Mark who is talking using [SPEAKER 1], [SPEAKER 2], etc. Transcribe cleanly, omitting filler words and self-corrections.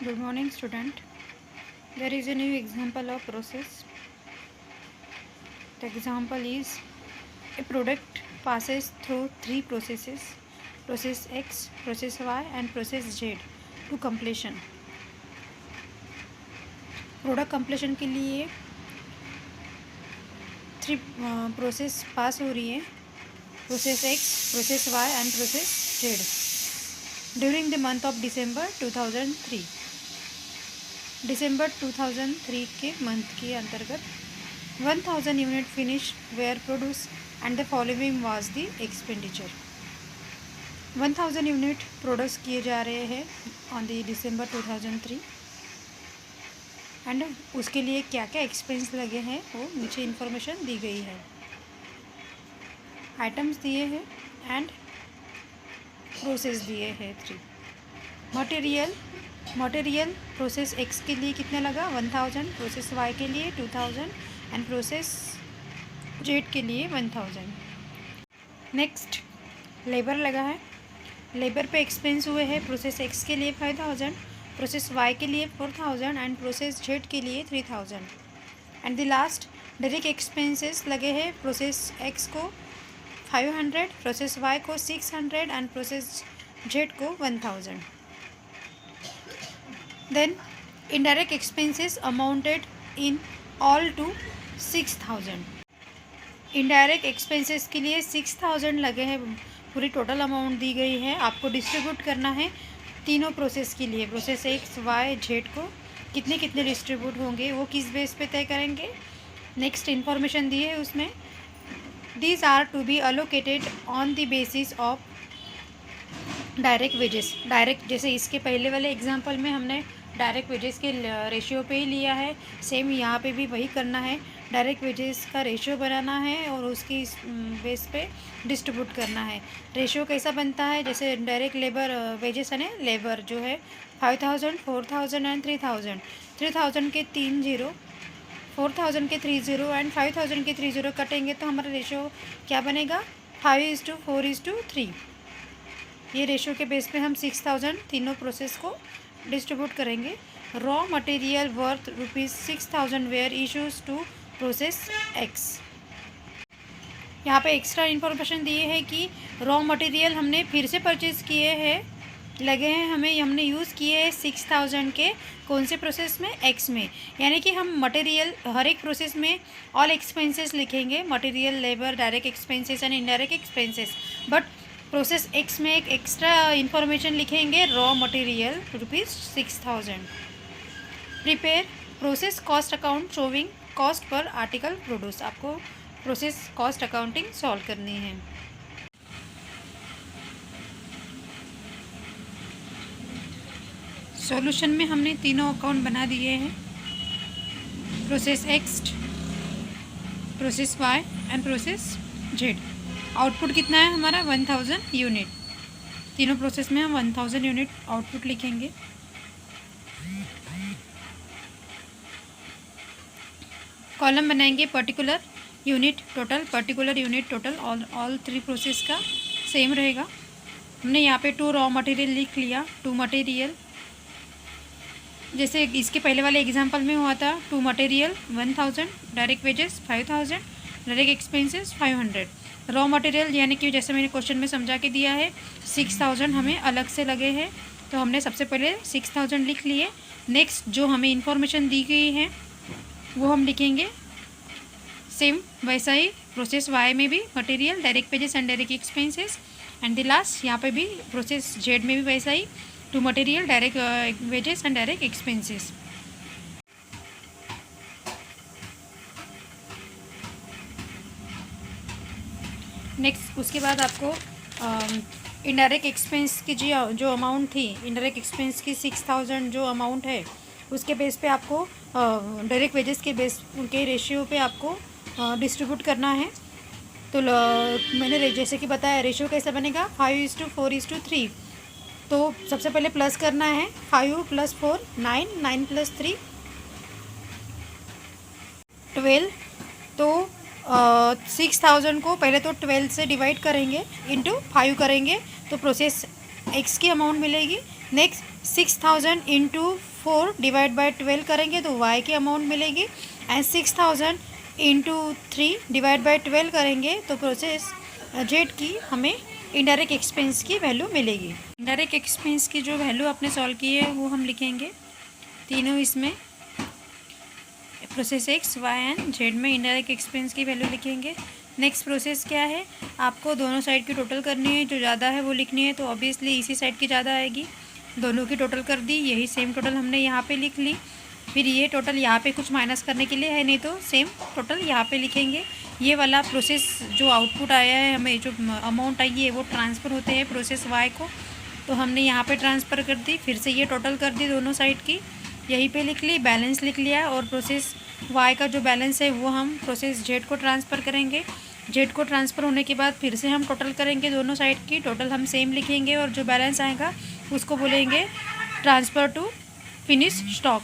[SPEAKER 1] Good morning, student. There is a new example of process. The example is a product passes through three processes: process X, process Y, and process Z to completion. Product completion के लिए three process पास हो रही है: process X, process Y and process Z during the month of December 2003. दिसंबर 2003 के month के अंतर्गत 1000 unit finish were produce and the following was the expenditure. 1000 unit produce किए जा रहे हैं ऑन द दिसंबर 2003 एंड उसके लिए क्या क्या एक्सपेंस लगे हैं वो नीचे इन्फॉर्मेशन दी गई है. आइटम्स दिए हैं एंड प्रोसेस दिए हैं 3. मटेरियल प्रोसेस एक्स के लिए कितने लगा 1000, प्रोसेस वाई के लिए 2000 एंड प्रोसेस जेड के लिए 1000. नेक्स्ट लेबर लगा है. लेबर पे एक्सपेंस हुए हैं प्रोसेस एक्स के लिए 5000, प्रोसेस वाई के लिए 4000 एंड प्रोसेस जेड के लिए 3000. And the last direct expenses लगे हैं प्रोसेस एक्स को 500, प्रोसेस वाई को 600 एंड प्रोसेस जेड को 1000. Then indirect expenses amounted in all to 6000. Indirect expenses के लिए 6000 लगे हैं. पूरी टोटल अमाउंट दी गई है. आपको डिस्ट्रीब्यूट करना है तीनों प्रोसेस के लिए. प्रोसेस एक्स वाई जेड को कितने कितने डिस्ट्रीब्यूट होंगे वो किस बेस पे तय करेंगे. नेक्स्ट इन्फॉर्मेशन दी है उसमें. These are to be allocated on the basis of direct wages. Direct जैसे इसके पहले वाले एग्जांपल में हमने डायरेक्ट वेजेस के रेशियो पे ही लिया है, सेम यहाँ पे भी वही करना है. डायरेक्ट वेजेस का रेशियो बनाना है और उसकी बेस पे डिस्ट्रीब्यूट करना है. रेशियो कैसा बनता है, जैसे डायरेक्ट लेबर वेजेस है लेबर जो है 5000, 4000 एंड 3000. 3000 के 3 0, 4000 के 3 0 एंड 5000 के 3 0 कटेंगे तो हमारा रेशियो क्या बनेगा 5:4:3. ये रेशियो के बेस पे हम 6000 तीनों प्रोसेस को डिस्ट्रीब्यूट करेंगे. Raw material worth ₹6000 were issues to process X. यहाँ पे एक्स्ट्रा इन्फॉर्मेशन दिए है कि रॉ मटेरियल हमने फिर से परचेज़ किए हैं, लगे हैं हमें, हमने यूज़ किए हैं 6000 के कौन से प्रोसेस में एक्स में. यानी कि हम मटेरियल हर एक प्रोसेस में ऑल एक्सपेंसेस लिखेंगे, material labour direct expenses and indirect expenses. But process x में एक एक्स्ट्रा इन्फॉर्मेशन लिखेंगे raw material ₹6000. Prepare process cost account showing cost per article produce. आपको प्रोसेस कॉस्ट अकाउंटिंग सॉल्व करनी है. Solution में हमने तीनों अकाउंट बना दिए हैं, process X, process Y and process Z. Output कितना है हमारा 1000 यूनिट. तीनों प्रोसेस में हम 1000 यूनिट आउटपुट लिखेंगे. कॉलम बनाएंगे particular unit total, particular unit total all three process का सेम रहेगा. हमने यहाँ पे 2 रॉ मटेरियल लिख लिया. 2 मटेरियल जैसे इसके पहले वाले एग्जांपल में हुआ था 2 material 1000, direct wages 5000, direct expenses 500. Raw material यानी कि जैसे मैंने क्वेश्चन में समझा के दिया है 6000 हमें अलग से लगे हैं, तो हमने सबसे पहले 6000 लिख लिए. नेक्स्ट जो हमें इन्फॉर्मेशन दी गई है वो हम लिखेंगे सेम वैसा ही. प्रोसेस वाई में भी material direct wages and direct expenses and the last यहाँ पे भी प्रोसेस जेड में भी वैसा ही 2 material direct wages and direct expenses. Next उसके बाद आपको इनडायरेक्ट एक्सपेंस की जो अमाउंट थी, इनडायरेक्ट एक्सपेंस की 6000 जो अमाउंट है उसके बेस पे आपको डायरेक्ट वेजेस के बेस के रेशियो पे आपको डिस्ट्रीब्यूट करना है. तो मैंने जैसे कि बताया रेशियो कैसा बनेगा 5:4:3. तो सबसे पहले प्लस करना है 5 + 4 9, 9 + 3 12. तो 6000 को पहले तो 12 से डिवाइड करेंगे, इंटू 5 करेंगे तो प्रोसेस एक्स की अमाउंट मिलेगी. नेक्स्ट 6000 इंटू 4 डिवाइड बाय 12 करेंगे तो y की अमाउंट मिलेगी। एंड 6000 इंटू 3 डिवाइड बाय 12 करेंगे तो प्रोसेस जेड की हमें इनडायरेक्ट एक्सपेंस की वैल्यू मिलेगी। इनडायरेक्ट एक्सपेंस की जो वैल्यू आपने सॉल्व की है वो हम लिखेंगे तीनों इसमें, process X Y and Z में इनडायरेक्ट एक्सपेंस की वैल्यू लिखेंगे। नेक्स्ट प्रोसेस क्या है, आपको दोनों साइड की टोटल करनी है, जो ज़्यादा है वो लिखनी है, तो ऑब्वियसली इसी साइड की ज़्यादा आएगी। दोनों की टोटल कर दी, यही सेम टोटल हमने यहाँ पे लिख ली। फिर ये टोटल यहाँ पे कुछ माइनस करने के लिए है, नहीं तो सेम टोटल यहाँ पे लिखेंगे। ये वाला प्रोसेस जो आउटपुट आया है, हमें जो अमाउंट आई है वो ट्रांसफ़र होते हैं प्रोसेस वाई को, तो हमने यहाँ पे ट्रांसफ़र कर दी। फिर से ये टोटल कर दी दोनों साइड की, यहीं पे लिख ली, बैलेंस लिख लिया। और प्रोसेस वाई का जो बैलेंस है वो हम प्रोसेस जेड को ट्रांसफ़र करेंगे। जेड को ट्रांसफ़र होने के बाद फिर से हम टोटल करेंगे दोनों साइड की, टोटल हम सेम लिखेंगे और जो बैलेंस आएगा उसको बोलेंगे ट्रांसफ़र टू फिनिश स्टॉक।